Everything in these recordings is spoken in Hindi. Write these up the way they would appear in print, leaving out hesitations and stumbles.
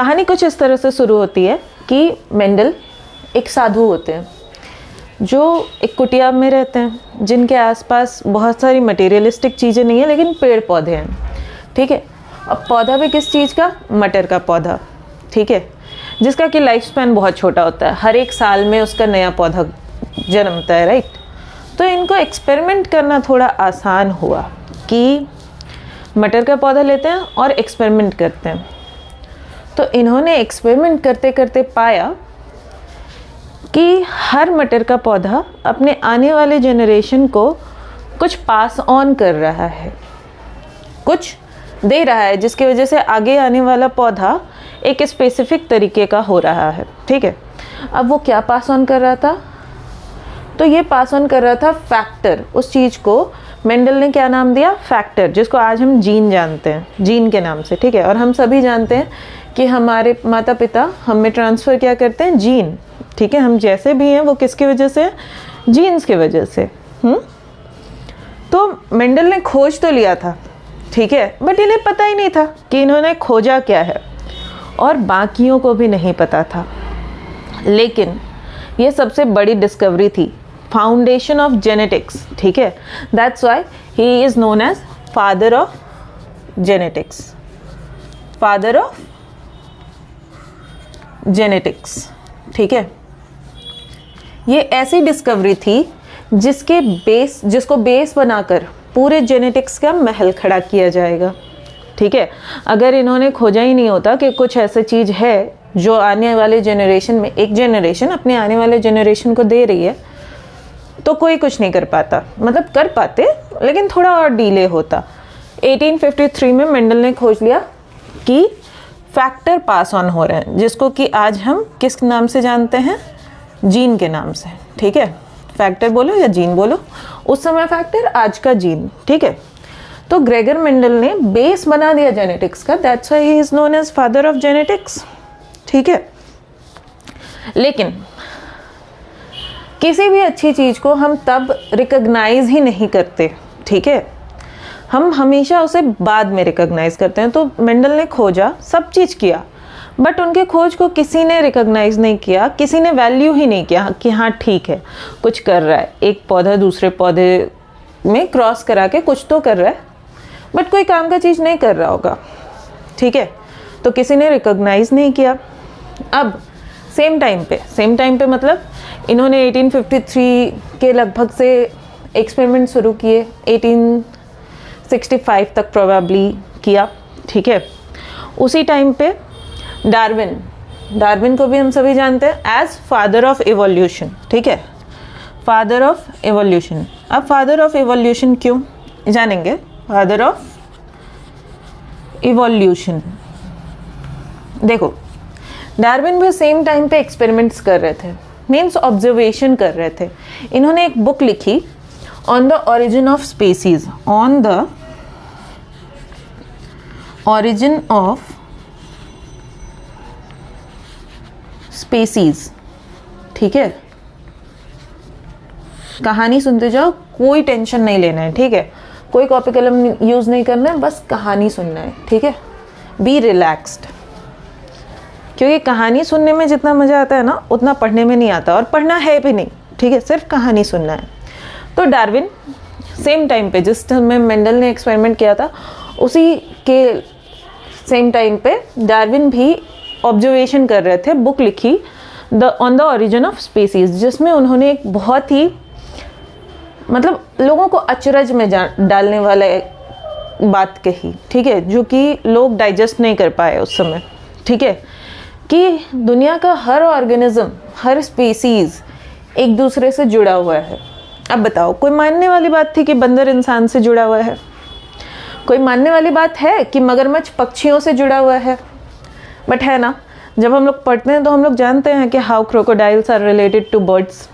कहानी कुछ इस तरह से शुरू होती है कि मेंडल एक साधु होते हैं जो एक कुटिया में रहते हैं, जिनके आसपास बहुत सारी मटेरियलिस्टिक चीज़ें नहीं है लेकिन पेड़ पौधे हैं, ठीक है। अब पौधा भी किस चीज़ का? मटर का पौधा, ठीक है, जिसका कि लाइफ स्पैन बहुत छोटा होता है, हर एक साल में उसका नया पौधा जन्मता है, राइट। तो इनको एक्सपेरिमेंट करना थोड़ा आसान हुआ कि मटर का पौधा लेते हैं और एक्सपेरिमेंट करते हैं। तो इन्होंने एक्सपेरिमेंट करते करते पाया कि हर मटर का पौधा अपने आने वाले जनरेशन को कुछ पास ऑन कर रहा है, कुछ दे रहा है, जिसकी वजह से आगे आने वाला पौधा एक स्पेसिफिक तरीके का हो रहा है, ठीक है। अब वो क्या पास ऑन कर रहा था? तो ये पास ऑन कर रहा था फैक्टर। उस चीज़ को मेंडल ने क्या नाम दिया? फैक्टर, जिसको आज हम जीन जानते हैं, जीन के नाम से, ठीक है। और हम सभी जानते हैं कि हमारे माता पिता हमें ट्रांसफ़र क्या करते हैं? जीन, ठीक है। हम जैसे भी हैं वो किसकी वजह से? जीन्स की वजह से। तो मेंडल ने खोज तो लिया था, ठीक है, बट इन्हें पता ही नहीं था कि इन्होंने खोजा क्या है, और बाकियों को भी नहीं पता था। लेकिन ये सबसे बड़ी डिस्कवरी थी, फाउंडेशन ऑफ जेनेटिक्स, ठीक है। That's why he is known as father of genetics, father of genetics, ठीक है। ये ऐसी डिस्कवरी थी जिसको बेस बनाकर पूरे जेनेटिक्स का महल खड़ा किया जाएगा, ठीक है। अगर इन्होंने खोजा ही नहीं होता कि कुछ ऐसी चीज़ है जो आने वाले जनरेशन में, एक जनरेशन अपने आने वाले जनरेशन को दे रही है, तो कोई कुछ नहीं कर पाता। मतलब कर पाते लेकिन थोड़ा और डिले होता। 1853 में मेंडल ने खोज लिया कि फैक्टर पास ऑन हो रहे हैं, जिसको कि आज हम किस नाम से जानते हैं? जीन के नाम से, ठीक है। फैक्टर बोलो या जीन बोलो, उस समय फैक्टर, आज का जीन, ठीक है। तो ग्रेगर मेंडल ने बेस बना दिया जेनेटिक्स का, that's why he is known as father of genetics, ठीक है। लेकिन किसी भी अच्छी चीज़ को हम तब रिकॉग्नाइज ही नहीं करते, ठीक है, हम हमेशा उसे बाद में रिकॉग्नाइज करते हैं। तो मेंडल ने खोजा, सब चीज़ किया, बट उनके खोज को किसी ने रिकॉग्नाइज नहीं किया, किसी ने वैल्यू ही नहीं किया कि हाँ ठीक है कुछ कर रहा है, एक पौधा दूसरे पौधे में क्रॉस करा के कुछ तो कर रहा है, बट कोई काम का चीज़ नहीं कर रहा होगा, ठीक है। तो किसी ने रिकॉग्नाइज नहीं किया। अब सेम टाइम पे मतलब इन्होंने 1853 के लगभग से एक्सपेरिमेंट शुरू किए, 1865 तक प्रोबेबली किया, ठीक है। उसी टाइम पे डार्विन को भी हम सभी जानते हैं एज फादर ऑफ इवोल्यूशन, ठीक है, फादर ऑफ इवोल्यूशन। अब फादर ऑफ इवोल्यूशन क्यों जानेंगे? फादर ऑफ इवोल्यूशन, देखो डार्विन भी सेम टाइम पे एक्सपेरिमेंट्स कर रहे थे, मीन्स ऑब्जर्वेशन कर रहे थे। इन्होंने एक बुक लिखी on the origin of species, on the origin of species, ठीक है। कहानी सुनते जाओ, कोई टेंशन नहीं लेना है, ठीक है, कोई कॉपी कलम यूज नहीं करना है, बस कहानी सुनना है, ठीक है। बी रिलैक्स्ड, क्योंकि कहानी सुनने में जितना मज़ा आता है ना उतना पढ़ने में नहीं आता, और पढ़ना है भी नहीं, ठीक है, सिर्फ कहानी सुनना है। तो डार्विन सेम टाइम पे जिस समय मेंडल ने एक्सपेरिमेंट किया था उसी के सेम टाइम पे डार्विन भी ऑब्जर्वेशन कर रहे थे, बुक लिखी on the origin of species, जिसमें उन्होंने एक बहुत ही मतलब लोगों को अचरज में डालने वाला बात कही, ठीक है, जो कि लोग डाइजेस्ट नहीं कर पाए उस समय, ठीक है, कि दुनिया का हर ऑर्गेनिज्म, हर स्पीसीज एक दूसरे से जुड़ा हुआ है। अब बताओ, कोई मानने वाली बात थी कि बंदर इंसान से जुड़ा हुआ है? कोई मानने वाली बात है कि मगरमच्छ पक्षियों से जुड़ा हुआ है? बट है ना, जब हम लोग पढ़ते हैं तो हम लोग जानते हैं कि how crocodiles are related to birds,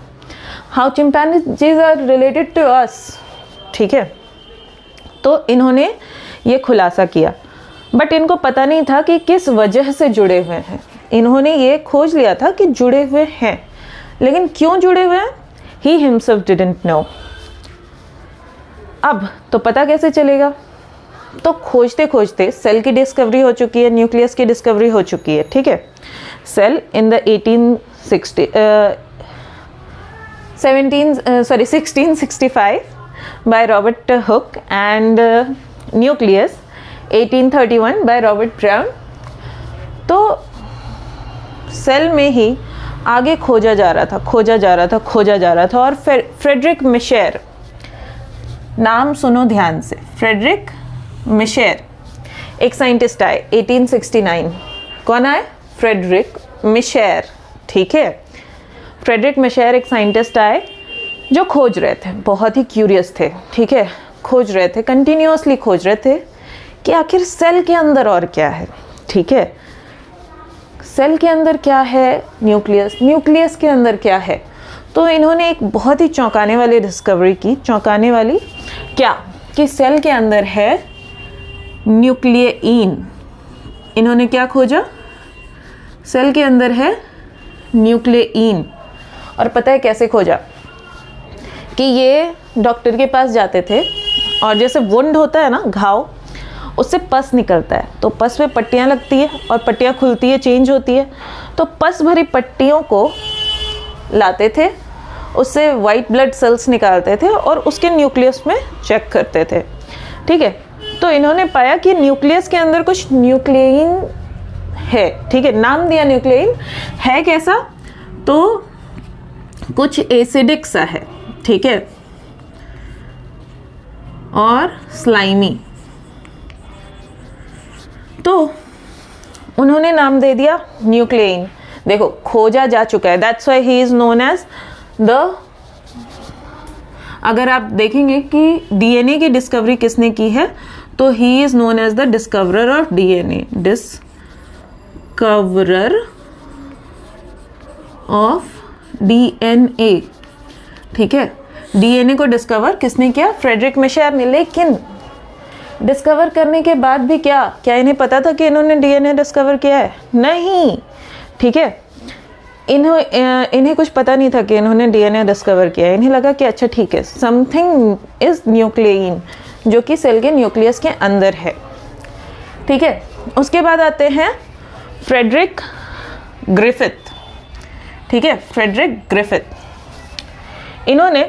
how chimpanzees are related to us, ठीक है। तो इन्होंने ये खुलासा किया, बट इनको पता नहीं था कि किस वजह से जुड़े हुए हैं। इन्होंने ये खोज लिया था कि जुड़े हुए हैं, लेकिन क्यों जुड़े हुए हैं ही हिमसेल्फ डिडंट नो। अब तो पता कैसे चलेगा? तो खोजते खोजते सेल की डिस्कवरी हो चुकी है, न्यूक्लियस की डिस्कवरी हो चुकी है, ठीक है। Cell in the 1665 by Robert Hooke and nucleus 1831 by Robert Brown। तो सेल में ही आगे खोजा जा रहा था और फ्रेडरिक मिशेर, नाम सुनो ध्यान से, फ्रेडरिक मिशेर एक साइंटिस्ट आए 1869। कौन आए? फ्रेडरिक मिशेर, ठीक है। फ्रेडरिक मिशेर एक साइंटिस्ट आए जो खोज रहे थे, बहुत ही क्यूरियस थे, ठीक है। खोज रहे थे, कंटिन्यूअसली खोज रहे थे कि आखिर सेल के अंदर और क्या है, ठीक है। सेल के अंदर क्या है? न्यूक्लियस के अंदर क्या है? तो इन्होंने एक बहुत ही चौंकाने वाली डिस्कवरी की। चौंकाने वाली क्या? कि सेल के अंदर है न्यूक्लियइन। इन्होंने क्या खोजा? सेल के अंदर है न्यूक्लियइन। और पता है कैसे खोजा? कि ये डॉक्टर के पास जाते थे और जैसे वुंड होता है ना, घाव, उससे पस निकलता है, तो पस में पट्टियाँ लगती है और पट्टियाँ खुलती है, चेंज होती है। तो पस भरी पट्टियों को लाते थे, उससे वाइट ब्लड सेल्स निकालते थे और उसके न्यूक्लियस में चेक करते थे, ठीक है। तो इन्होंने पाया कि न्यूक्लियस के अंदर कुछ न्यूक्लियइन है, ठीक है। नाम दिया न्यूक्लियइन। है कैसा? तो कुछ एसिडिक सा है, ठीक है, और स्लाइमी। तो उन्होंने नाम दे दिया न्यूक्लियइन। देखो, खोजा जा चुका है, that's why he is known as the, अगर आप देखेंगे कि डीएनए की डिस्कवरी किसने की है, तो he is known as the discoverer of DNA, discoverer of DNA, ठीक है। डीएनए को डिस्कवर किसने किया? फ्रेडरिक मिशेर ने। लेकिन डिस्कवर करने के बाद भी क्या इन्हें पता था कि इन्होंने डीएनए डिस्कवर किया है? नहीं, ठीक है। इन्हें कुछ पता नहीं था कि इन्होंने डीएनए डिस्कवर किया है। इन्हें लगा कि अच्छा ठीक है, समथिंग इज न्यूक्लियइन, जो कि सेल के न्यूक्लियस के अंदर है, ठीक है। उसके बाद आते हैं फ्रेडरिक ग्रिफिथ, ठीक है। फ्रेडरिक ग्रिफिथ, इन्होंने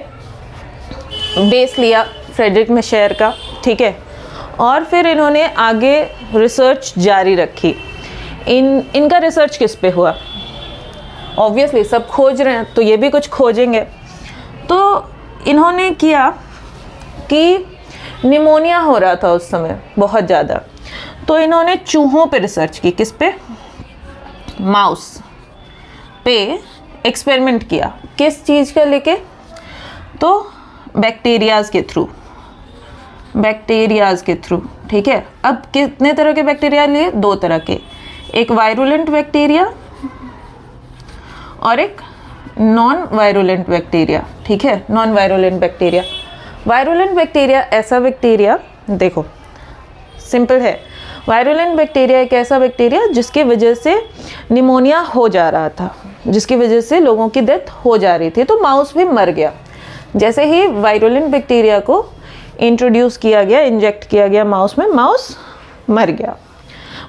बेस लिया फ्रेडरिक मिशेर का, ठीक है। और फिर इन्होंने आगे रिसर्च जारी रखी। इनका रिसर्च किस पे हुआ? ऑब्वियसली सब खोज रहे हैं तो ये भी कुछ खोजेंगे। तो इन्होंने किया कि निमोनिया हो रहा था उस समय बहुत ज़्यादा, तो इन्होंने चूहों पे रिसर्च की। किस पे? माउस पे एक्सपेरिमेंट किया। किस चीज़ का लेके? तो बैक्टीरियाज के थ्रू, ठीक है। अब कितने तरह के बैक्टीरिया लिए? 2 तरह के, एक वायरुलेंट बैक्टीरिया और एक नॉन वायरुलेंट बैक्टीरिया, ठीक है। Non virulent bacteria, virulent bacteria ऐसा बैक्टीरिया, देखो सिंपल है, वायरुलेंट बैक्टीरिया एक ऐसा बैक्टीरिया जिसकी वजह से निमोनिया हो जा रहा था, जिसकी वजह से लोगों की डेथ हो जा रही थी, तो माउस भी मर गया। जैसे ही वायरुलेंट बैक्टीरिया को इंट्रोड्यूस किया गया, इंजेक्ट किया गया माउस में, माउस मर गया।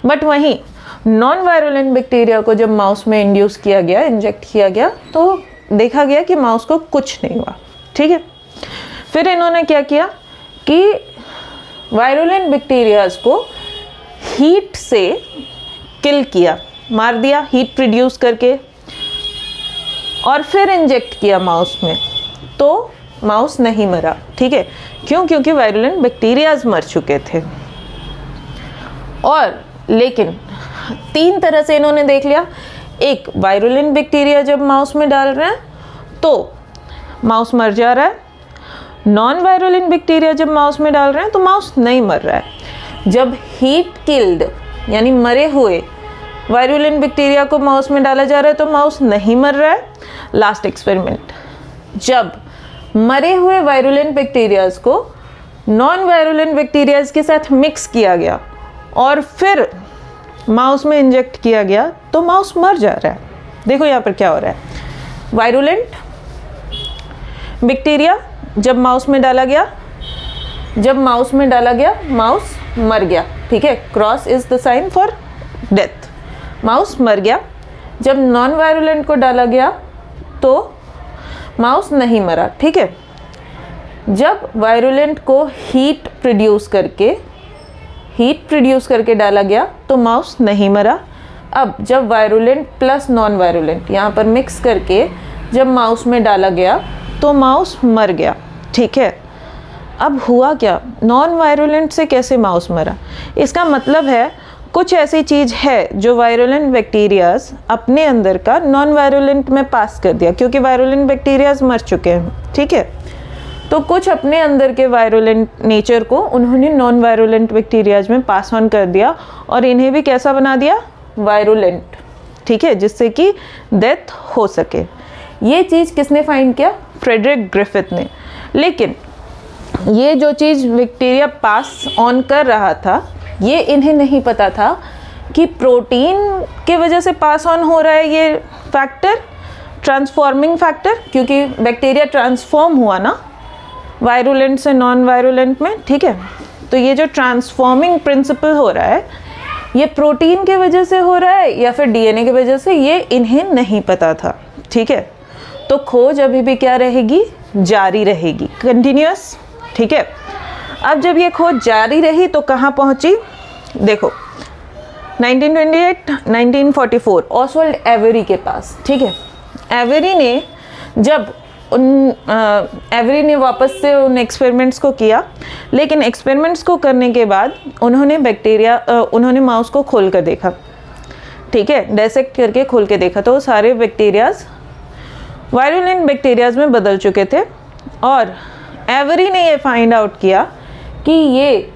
बट वहीं नॉन वायरुलेंट बैक्टीरिया को जब माउस में इंड्यूस किया गया, इंजेक्ट किया गया, तो देखा गया कि माउस को कुछ नहीं हुआ, ठीक है। फिर इन्होंने क्या किया कि वायरुलेंट बैक्टीरियाज को हीट से किल किया, मार दिया हीट प्रोड्यूस करके, और फिर इंजेक्ट किया माउस में, तो माउस नहीं मरा, ठीक है। क्यों? क्योंकि वायरुलेंट बैक्टीरियाज मर चुके थे। और लेकिन 3 तरह से इन्होंने देख लिया। एक, वायरुलेंट बैक्टीरिया जब माउस में डाल रहे हैं तो माउस मर जा रहा है। नॉन वायरुलेंट बैक्टीरिया जब माउस में डाल रहे हैं तो माउस नहीं मर रहा है। जब हीट किल्ड यानी मरे हुए वायरुलेंट बैक्टीरिया को माउस में डाला जा रहा है तो माउस नहीं मर रहा है। लास्ट एक्सपेरिमेंट, जब मरे हुए वायरुलेंट बैक्टीरियाज को नॉन वायरुलेंट बैक्टीरियाज के साथ मिक्स किया गया और फिर माउस में इंजेक्ट किया गया तो माउस मर जा रहा है। देखो यहाँ पर क्या हो रहा है, वायरुलेंट बैक्टीरिया जब माउस में डाला गया, माउस मर गया, ठीक है, cross is the sign for death, mouse मर गया। जब नॉन वायरुलेंट को डाला गया तो माउस नहीं मरा, ठीक है। जब वायरुलेंट को हीट प्रोड्यूस करके डाला गया तो माउस नहीं मरा। अब जब वायरुलेंट प्लस नॉन वायरुलेंट यहाँ पर मिक्स करके जब माउस में डाला गया तो माउस मर गया, ठीक है। अब हुआ क्या, नॉन वायरुलेंट से कैसे माउस मरा? इसका मतलब है कुछ ऐसी चीज़ है जो वायरुलेंट बैक्टीरियाज अपने अंदर का नॉन वायरुलेंट में पास कर दिया, क्योंकि वायरुलेंट बैक्टीरियाज मर चुके हैं, ठीक है। तो कुछ अपने अंदर के वायरुलेंट नेचर को उन्होंने नॉन वायरुलेंट बैक्टीरियाज में पास ऑन कर दिया और इन्हें भी कैसा बना दिया, वायरुलेंट, ठीक है, जिससे कि डेथ हो सके। ये चीज़ किसने फाइंड किया? फ्रेडरिक ग्रिफिथ ने। लेकिन ये जो चीज़ बैक्टीरिया पास ऑन कर रहा था, ये इन्हें नहीं पता था कि प्रोटीन के वजह से पास ऑन हो रहा है ये फैक्टर, ट्रांसफॉर्मिंग फैक्टर, क्योंकि बैक्टीरिया ट्रांसफॉर्म हुआ ना वायरुलेंट से नॉन वायरुलेंट में, ठीक है। तो ये जो ट्रांसफॉर्मिंग प्रिंसिपल हो रहा है ये प्रोटीन के वजह से हो रहा है या फिर डीएनए की वजह से, ये इन्हें नहीं पता था, ठीक है। तो खोज अभी भी क्या रहेगी, जारी रहेगी, कंटिन्यूअस, ठीक है। अब जब ये खोज जारी रही तो कहाँ पहुँची, देखो 1928 1944 ऑसवाल्ड एवरी के पास, ठीक है। एवरी ने जब एवरी ने वापस से उन एक्सपेरिमेंट्स को किया, लेकिन एक्सपेरिमेंट्स को करने के बाद उन्होंने माउस को खोल कर देखा, ठीक है, डायसेक्ट करके खोल के देखा तो सारे बैक्टीरियाज वायरुलेंट बैक्टीरियाज में बदल चुके थे। और एवरी ने ये फाइंड आउट किया कि ये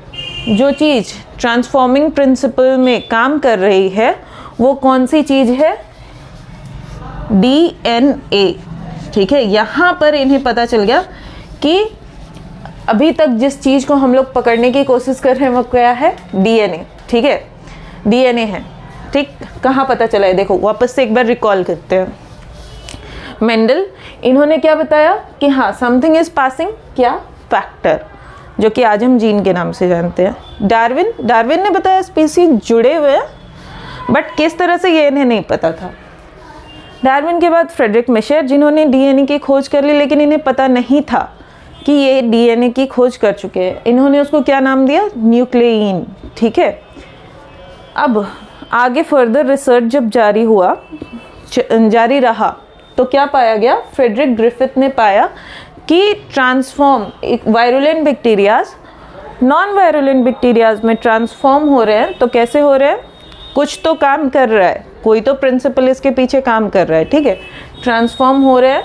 जो चीज़ ट्रांसफॉर्मिंग प्रिंसिपल में काम कर रही है वो कौन सी चीज़ है, डीएनए, ठीक है। यहाँ पर इन्हें पता चल गया कि अभी तक जिस चीज़ को हम लोग पकड़ने की कोशिश कर रहे हैं वो क्या है, डीएनए, ठीक है, डीएनए है, ठीक। कहाँ पता चला है, देखो वापस से एक बार रिकॉल करते हैं। मेंडल, इन्होंने क्या बताया कि हाँ समथिंग इज पासिंग, क्या, फैक्टर, जो कि आज हम जीन के नाम से जानते हैं। डार्विन ने बताया स्पीसीज जुड़े हुए हैं, बट किस तरह से ये इन्हें नहीं पता था। डार्विन के बाद फ्रेडरिक मिशर, जिन्होंने डीएनए की खोज कर ली, लेकिन इन्हें पता नहीं था कि ये डीएनए की खोज कर चुके हैं। इन्होंने उसको क्या नाम दिया, न्यूक्लियन, ठीक है। अब आगे फर्दर रिसर्च जब जारी रहा तो क्या पाया गया, फ्रेडरिक ग्रिफिथ ने पाया कि transform virulent bacterias non virulent bacterias में ट्रांसफॉर्म हो रहे हैं। तो कैसे हो रहे हैं, कुछ तो काम कर रहा है, कोई तो प्रिंसिपल इसके पीछे काम कर रहा है, ठीक है, ट्रांसफॉर्म हो रहे हैं।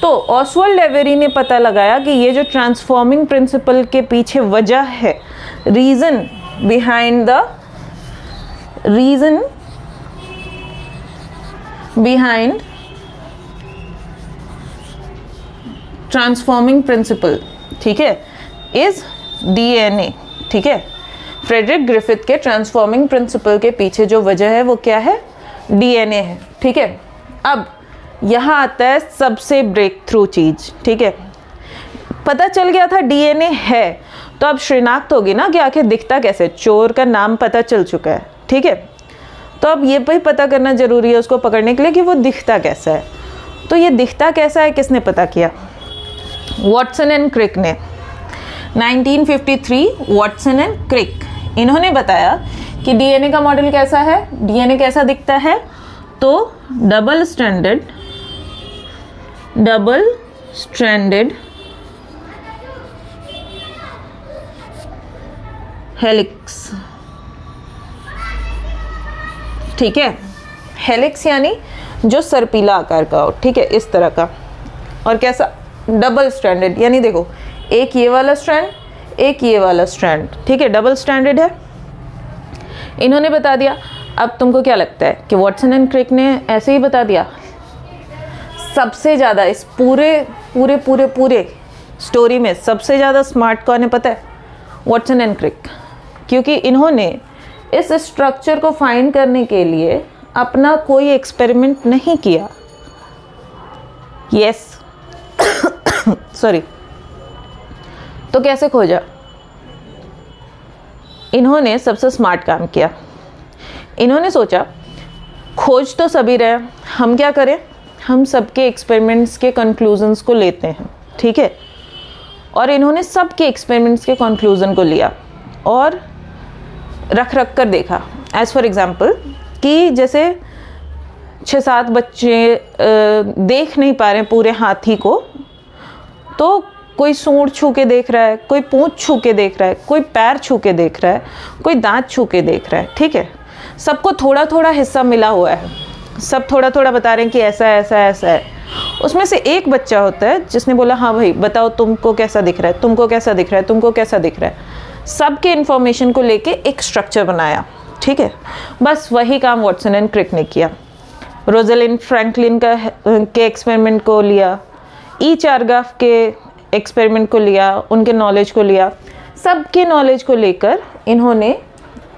तो ऑसवाल्ड एवरी ने पता लगाया कि ये जो ट्रांसफॉर्मिंग प्रिंसिपल के पीछे वजह है, रीज़न बिहाइंड ट्रांसफॉर्मिंग प्रिंसिपल, ठीक है, इज डीएनए, ठीक है। फ्रेडरिक ग्रिफिथ के ट्रांसफॉर्मिंग प्रिंसिपल के पीछे जो वजह है वो क्या है, डीएनए है, ठीक है। अब यहाँ आता है सबसे ब्रेक थ्रू चीज, ठीक है। पता चल गया था डीएनए है, तो अब शिनाख्त होगी ना कि आखिर दिखता कैसे, चोर का नाम पता चल चुका है, ठीक है। तो अब ये भी पता करना जरूरी है उसको पकड़ने के लिए कि वो दिखता कैसा है। तो ये दिखता कैसा है किसने पता किया, वॉटसन एंड क्रिक ने। 1953 वॉटसन एंड क्रिक, इन्होंने बताया कि डीएनए का मॉडल कैसा है, डीएनए कैसा दिखता है, तो डबल स्ट्रैंडेड हेलिक्स, ठीक है। हेलिक्स यानी जो सर्पीला आकार का हो, ठीक है, इस तरह का। और कैसा, डबल स्ट्रैंडेड, यानी देखो एक ये वाला स्ट्रैंड, एक ये वाला स्ट्रैंड, ठीक है, डबल स्ट्रैंडेड है। इन्होंने बता दिया। अब तुमको क्या लगता है कि वॉटसन एंड क्रिक ने ऐसे ही बता दिया? सबसे ज़्यादा इस पूरे स्टोरी में सबसे ज़्यादा स्मार्ट कौन है पता है? वॉटसन एंड क्रिक, क्योंकि इन्होंने इस स्ट्रक्चर को फाइंड करने के लिए अपना कोई एक्सपेरिमेंट नहीं किया। यस सॉरी, तो कैसे खोजा? इन्होंने सबसे स्मार्ट काम किया। इन्होंने सोचा खोज तो सभी रहे, हम क्या करें, हम सबके एक्सपेरिमेंट्स के कंक्लूजन्स को लेते हैं, ठीक है। और इन्होंने सबके एक्सपेरिमेंट्स के कंक्लूजन को लिया और रख कर देखा। एज फॉर एग्जांपल कि जैसे 6-7 बच्चे देख नहीं पा रहे हैं पूरे हाथी को, तो कोई सूंड छू के देख रहा है, कोई पूंछ छू के देख रहा है, कोई पैर छू के देख रहा है, कोई दांत छू के देख रहा है, ठीक है। सबको थोड़ा थोड़ा हिस्सा मिला हुआ है, सब थोड़ा थोड़ा बता रहे हैं कि ऐसा ऐसा ऐसा है। उसमें से एक बच्चा होता है जिसने बोला हाँ भाई बताओ तुमको कैसा दिख रहा है, तुमको कैसा दिख रहा है, तुमको कैसा दिख रहा है। सबके इन्फॉर्मेशन को लेके एक स्ट्रक्चर बनाया, ठीक है। बस वही काम वाटसन एंड क्रिक ने किया। रोजलिंड फ्रैंकलिन के एक्सपेरिमेंट को लिया, ई चारगाफ के एक्सपेरिमेंट को लिया, उनके नॉलेज को लिया, सबके नॉलेज को लेकर इन्होंने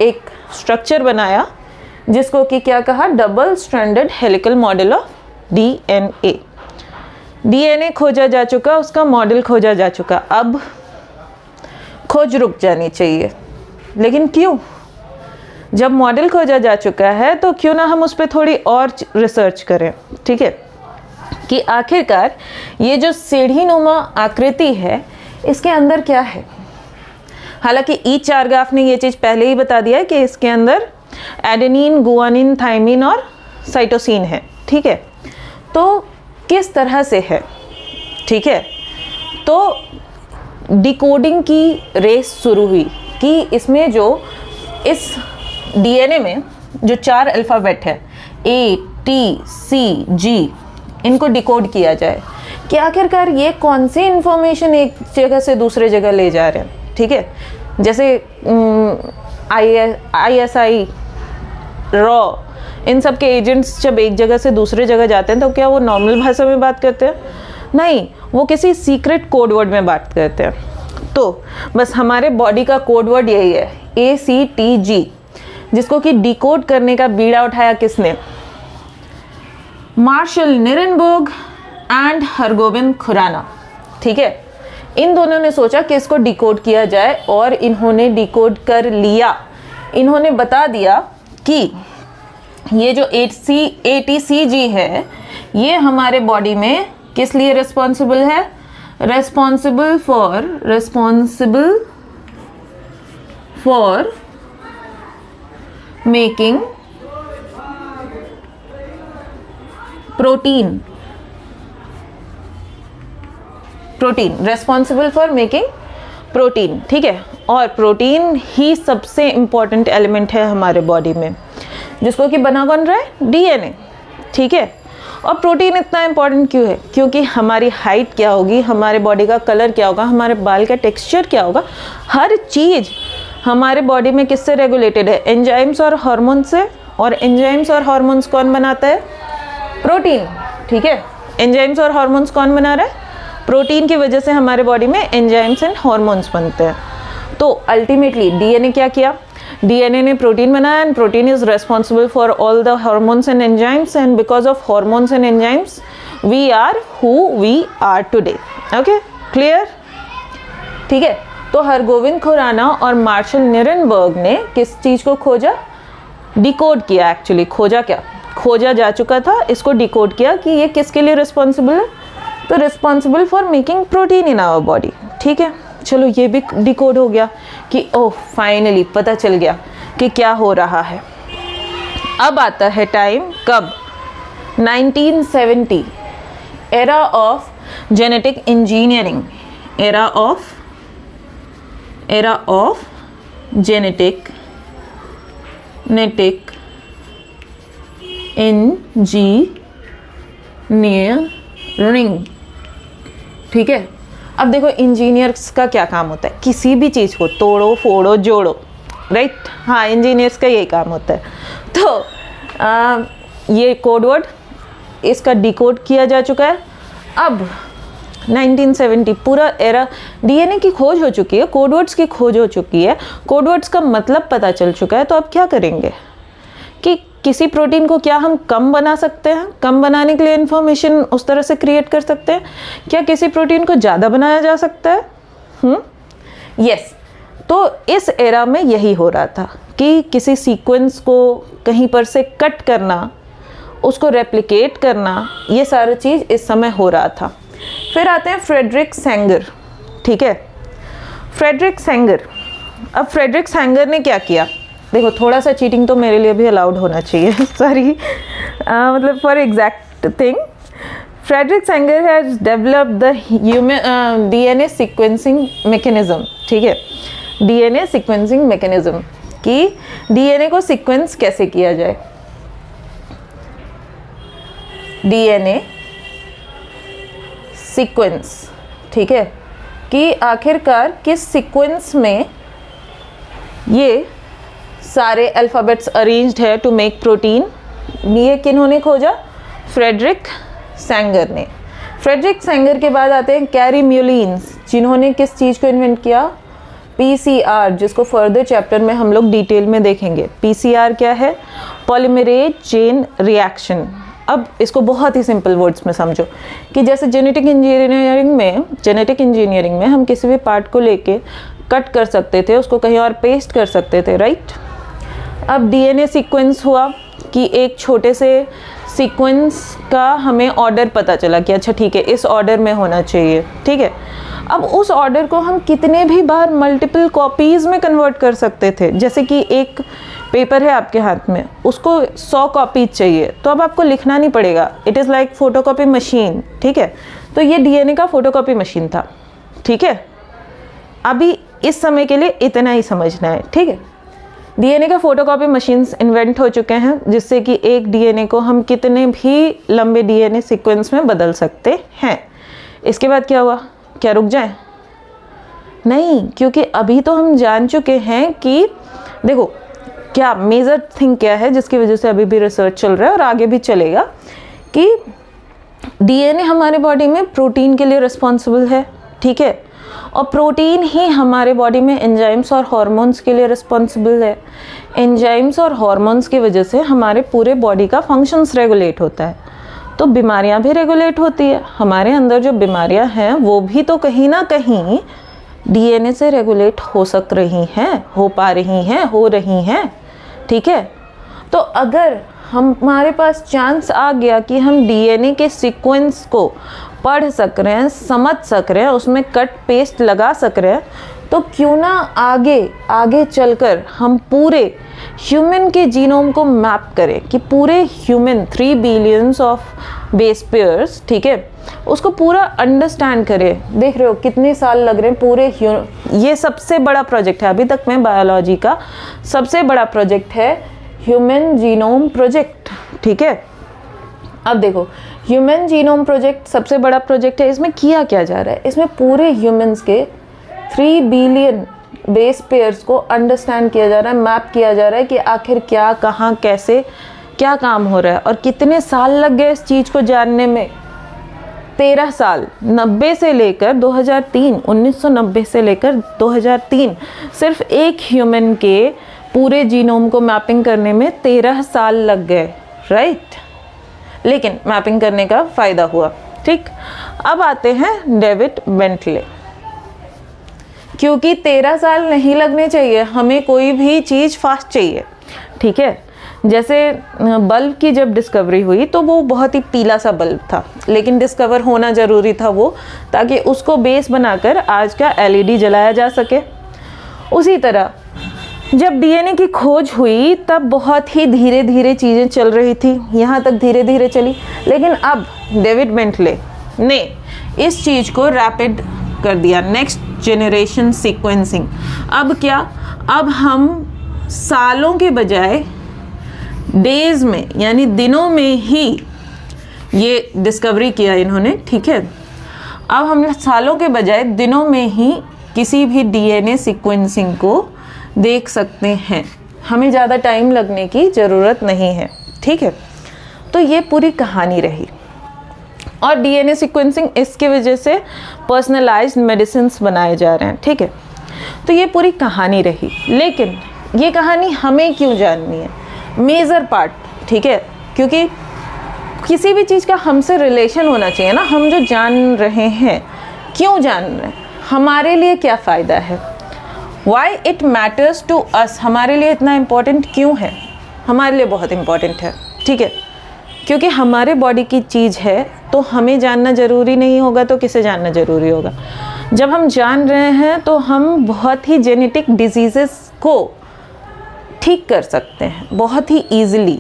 एक स्ट्रक्चर बनाया जिसको कि क्या कहा, double stranded helical model of DNA. DNA खोजा जा चुका, उसका मॉडल खोजा जा चुका, अब खोज रुक जानी चाहिए। लेकिन क्यों? जब मॉडल खोजा जा चुका है तो क्यों ना हम उस पर थोड़ी और रिसर्च करें, ठीक है, कि आखिरकार ये जो सीढ़ीनुमा आकृति है इसके अंदर क्या है। हालांकि ई चारगाफ ने ये चीज़ पहले ही बता दिया है कि इसके अंदर एडेनिन, गुआनिन, थाइमिन और साइटोसिन है, ठीक है। तो किस तरह से है, ठीक है। तो डिकोडिंग की रेस शुरू हुई कि इसमें जो इस डीएनए में जो 4 अल्फ़ाबेट है A, T, C, G, इनको डिकोड किया जाए कि आखिरकार ये कौन सी इंफॉर्मेशन एक जगह से दूसरे जगह ले जा रहे हैं, ठीक है। जैसे ISI, रॉ, इन सब के एजेंट्स जब एक जगह से दूसरे जगह जाते हैं तो क्या वो नॉर्मल भाषा में बात करते हैं? नहीं, वो किसी सीक्रेट कोड वर्ड में बात करते हैं। तो बस हमारे बॉडी का कोड वर्ड यही है ACTG, जिसको कि डिकोड करने का बीड़ा उठाया किसने? Marshall Nirenberg and Hargobind Khorana, ठीक है। इन दोनों ने सोचा कि इसको डिकोड किया जाए और इन्होंने डिकोड कर लिया। इन्होंने बता दिया कि ये जो ATCG है ये हमारे बॉडी में किस लिए रिस्पॉन्सिबल है? Responsible for making protein, responsible for making protein, ठीक है। और प्रोटीन ही सबसे इंपॉर्टेंट एलिमेंट है हमारे बॉडी में, जिसको कि बना कौन रहा है? डीएनए, ठीक है। और प्रोटीन इतना इंपॉर्टेंट क्यों है? क्योंकि हमारी हाइट क्या होगी, हमारे बॉडी का कलर क्या होगा, हमारे बाल का टेक्सचर क्या होगा, हर चीज़ हमारे बॉडी में किससे रेगुलेटेड है? एंजाइम्स और हार्मोन से। और एंजाइम्स और हार्मोन्स कौन बनाता है? प्रोटीन, ठीक है। एंजाइम्स और हार्मोन्स कौन बना रहा है? प्रोटीन की वजह से हमारे बॉडी में एंजाइम्स एंड हार्मोन्स बनते हैं। तो अल्टीमेटली डीएनए क्या किया? डीएनए ने प्रोटीन बनाया and protein is responsible for all the hormones and enzymes, and because of hormones and enzymes we are who we are today. Okay, clear, ठीक है। तो हरगोविंद खुराना और मार्शल निरेनबर्ग ने किस चीज़ को खोजा? डिकोड किया। एक्चुअली खोजा क्या? खोजा जा चुका था, इसको डिकोड किया कि ये किसके लिए रिस्पॉन्सिबल है? तो responsible for making protein in our body, ठीक है। चलो ये भी डिकोड हो गया कि ओह फाइनली पता चल गया कि क्या हो रहा है। अब आता है टाइम कब? 1970, era of genetic engineering, era of genetic engineering, ठीक है। अब देखो इंजीनियर्स का क्या काम होता है? किसी भी चीज़ को तोड़ो, फोड़ो, जोड़ो, राइट? हाँ, इंजीनियर्स का यही काम होता है। तो ये कोड वर्ड इसका डिकोड किया जा चुका है। अब 1970 पूरा एरा, डीएनए की खोज हो चुकी है, कोड वर्ड्स की खोज हो चुकी है, कोड वर्ड्स का मतलब पता चल चुका है। तो अब क्या करेंगे कि किसी प्रोटीन को क्या हम कम बना सकते हैं? कम बनाने के लिए इंफॉर्मेशन उस तरह से क्रिएट कर सकते हैं। क्या किसी प्रोटीन को ज़्यादा बनाया जा सकता है? यस, तो इस एरा में यही हो रहा था कि किसी सीक्वेंस को कहीं पर से कट करना, उसको रेप्लिकेट करना, ये सारी चीज़ इस समय हो रहा था। फिर आते हैं फ्रेडरिक सेंगर, ठीक है। फ्रेडरिक सेंगर, अब फ्रेडरिक सेंगर ने क्या किया, देखो थोड़ा सा चीटिंग तो मेरे लिए भी अलाउड होना चाहिए सॉरी, मतलब for exact thing. Frederick Sanger has developed the human DNA sequencing mechanism, ठीक है। डीएनए सीक्वेंसिंग मैकेनिज्म कि डीएनए को सीक्वेंस कैसे किया जाए, डीएनए सीक्वेंस, ठीक है, कि आखिरकार किस सीक्वेंस में ये सारे अल्फ़ाबेट्स अरेंज्ड है टू मेक प्रोटीन। ये किन्होंने खोजा, फ्रेडरिक सेंगर ने। फ्रेडरिक सेंगर के बाद आते हैं कैरी म्यूलिन्स, जिन्होंने किस चीज़ को इन्वेंट किया, पीसीआर, जिसको फर्दर चैप्टर में हम लोग डिटेल में देखेंगे। पीसीआर क्या है, पॉलीमरेज चेन रिएक्शन। अब इसको बहुत ही सिंपल वर्ड्स में समझो कि जैसे जेनेटिक इंजीनियरिंग में हम किसी भी पार्ट को लेके कट कर सकते थे, उसको कहीं और पेस्ट कर सकते थे, राइट। अब डीएनए सीक्वेंस हुआ कि एक छोटे से सीक्वेंस का हमें ऑर्डर पता चला कि अच्छा ठीक है इस ऑर्डर में होना चाहिए, ठीक है। अब उस ऑर्डर को हम कितने भी बार मल्टीपल कॉपीज़ में कन्वर्ट कर सकते थे। जैसे कि एक पेपर है आपके हाथ में, उसको 100 कॉपीज चाहिए, तो अब आपको लिखना नहीं पड़ेगा, it is like photocopy machine, ठीक है। तो ये डीएनए का फोटोकॉपी मशीन था, ठीक है। अभी इस समय के लिए इतना ही समझना है, ठीक है। डीएनए का फोटोकॉपी मशीन्स इन्वेंट हो चुके हैं, जिससे कि एक डीएनए को हम कितने भी लंबे डीएनए सीक्वेंस में बदल सकते हैं। इसके बाद क्या हुआ, क्या रुक जाए? नहीं, क्योंकि अभी तो हम जान चुके हैं कि देखो क्या मेजर थिंग क्या है जिसकी वजह से अभी भी रिसर्च चल रहा है और आगे भी चलेगा, कि डीएनए हमारे बॉडी में प्रोटीन के लिए रिस्पॉन्सिबल है, ठीक है। और प्रोटीन ही हमारे बॉडी में एंजाइम्स और हार्मोन्स के लिए रिस्पॉन्सिबल है। एंजाइम्स और हार्मोन्स की वजह से हमारे पूरे बॉडी का फंक्शंस रेगुलेट होता है, तो बीमारियां भी रेगुलेट होती है। हमारे अंदर जो बीमारियां हैं वो भी तो कहीं ना कहीं डीएनए से रेगुलेट हो सक रही हैं, हो पा रही हैं, हो रही हैं, ठीक है। तो अगर हमारे पास चांस आ गया कि हम डीएनए के सीक्वेंस को पढ़ सक रहे हैं, समझ सक रहे हैं, उसमें कट पेस्ट लगा सक रहे हैं, तो क्यों ना आगे चलकर हम पूरे ह्यूमन के जीनोम को मैप करें कि पूरे human 3 billions of base pairs, ठीक है, उसको पूरा अंडरस्टैंड करें। देख रहे हो कितने साल लग रहे हैं पूरे ये सबसे बड़ा प्रोजेक्ट है अभी तक में बायोलॉजी का, सबसे बड़ा प्रोजेक्ट है ह्यूमन जीनोम प्रोजेक्ट, ठीक है। अब देखो ह्यूमन जीनोम प्रोजेक्ट सबसे बड़ा प्रोजेक्ट है। इसमें किया क्या जा रहा है, इसमें पूरे ह्यूमंस के 3 बिलियन बेस पेयर्स को अंडरस्टैंड किया जा रहा है, मैप किया जा रहा है कि आखिर क्या, कहाँ, कैसे, क्या काम हो रहा है। और कितने साल लग गए इस चीज़ को जानने में, 13 साल, 90 से लेकर 2003, 1990 से लेकर 2003, सिर्फ एक ह्यूमन के पूरे जीनोम को मैपिंग करने में 13 साल लग गए, राइट। लेकिन मैपिंग करने का फ़ायदा हुआ, ठीक। अब आते हैं डेविड बेंटले, क्योंकि 13 साल नहीं लगने चाहिए, हमें कोई भी चीज़ फास्ट चाहिए, ठीक है। जैसे बल्ब की जब डिस्कवरी हुई तो वो बहुत ही पीला सा बल्ब था, लेकिन डिस्कवर होना ज़रूरी था वो, ताकि उसको बेस बनाकर आज का एलईडी जलाया जा सके। उसी तरह जब डीएनए की खोज हुई तब बहुत ही धीरे धीरे चीज़ें चल रही थी, यहाँ तक धीरे धीरे चली, लेकिन अब डेविड बेंटले ने इस चीज़ को रैपिड कर दिया, नेक्स्ट जनरेशन सीक्वेंसिंग। अब क्या, अब हम सालों के बजाय डेज में यानी दिनों में ही ये डिस्कवरी किया इन्होंने, ठीक है। अब हम सालों के बजाय दिनों में ही किसी भी डीएनए सीक्वेंसिंग को देख सकते हैं, हमें ज़्यादा टाइम लगने की ज़रूरत नहीं है, ठीक है। तो ये पूरी कहानी रही। और डीएनए सीक्वेंसिंग इसके वजह से पर्सनलाइज्ड मेडिसिन्स बनाए जा रहे हैं, ठीक है। तो ये पूरी कहानी रही, लेकिन ये कहानी हमें क्यों जाननी है, मेजर पार्ट, ठीक है, क्योंकि किसी भी चीज़ का हमसे रिलेशन होना चाहिए ना। हम जो जान रहे हैं, क्यों जान रहे हैं, हमारे लिए क्या फ़ायदा है, why it matters to us, हमारे लिए इतना इम्पोर्टेंट क्यों है? हमारे लिए बहुत इम्पोर्टेंट है, ठीक है, क्योंकि हमारे बॉडी की चीज़ है, तो हमें जानना ज़रूरी नहीं होगा तो किसे जानना ज़रूरी होगा? जब हम जान रहे हैं तो हम बहुत ही जेनेटिक डिजीज़ेस को ठीक कर सकते हैं, बहुत ही ईजिली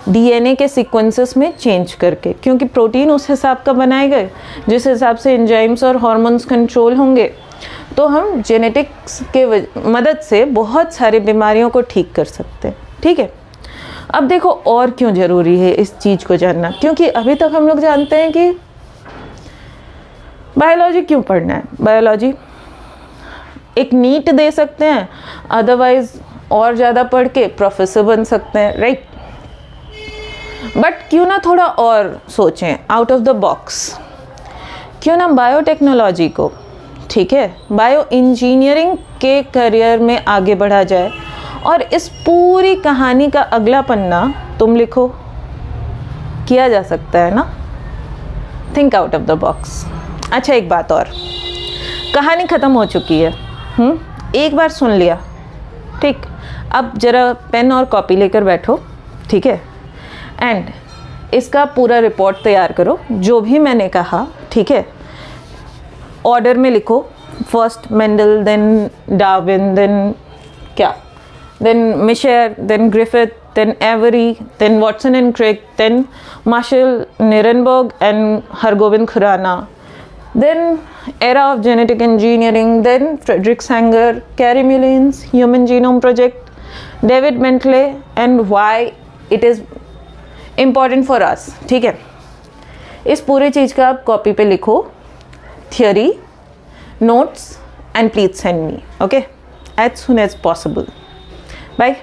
डीएनए के सीक्वेंसेस में चेंज करके, क्योंकि प्रोटीन उस हिसाब का बनाए गए जिस हिसाब से एंजाइम्स और हार्मोन्स कंट्रोल होंगे। तो हम जेनेटिक्स के मदद से बहुत सारी बीमारियों को ठीक कर सकते हैं, ठीक है। अब देखो और क्यों ज़रूरी है इस चीज़ को जानना, क्योंकि अभी तक हम लोग जानते हैं कि बायोलॉजी क्यों पढ़ना है। बायोलॉजी एक नीट दे सकते हैं, अदरवाइज और ज़्यादा पढ़ के प्रोफेसर बन सकते हैं, राइट। बट क्यों ना थोड़ा और सोचें आउट ऑफ द बॉक्स, क्यों ना बायोटेक्नोलॉजी को, ठीक है, बायो इंजीनियरिंग के करियर में आगे बढ़ा जाए और इस पूरी कहानी का अगला पन्ना तुम लिखो। किया जा सकता है ना, think out of the box. अच्छा एक बात और, कहानी ख़त्म हो चुकी है, एक बार सुन लिया, ठीक, अब ज़रा पेन और कॉपी लेकर बैठो, ठीक है, एंड इसका पूरा रिपोर्ट तैयार करो जो भी मैंने कहा, ठीक है, ऑर्डर में लिखो, first Mendel, then Darwin, then क्या, then Michel, then Griffith, then Avery, then Watson and Crick, then Marshall Nirenberg and Hargobind Khurana, then era of genetic engineering, then Frederick Sanger, Carey Mulline's Human Genome Project, David Bentley, and why it is important for us, ठीक है। इस पूरी चीज़ का आप कॉपी पे लिखो, theory, notes, and please send me, okay, as soon as possible. Bye.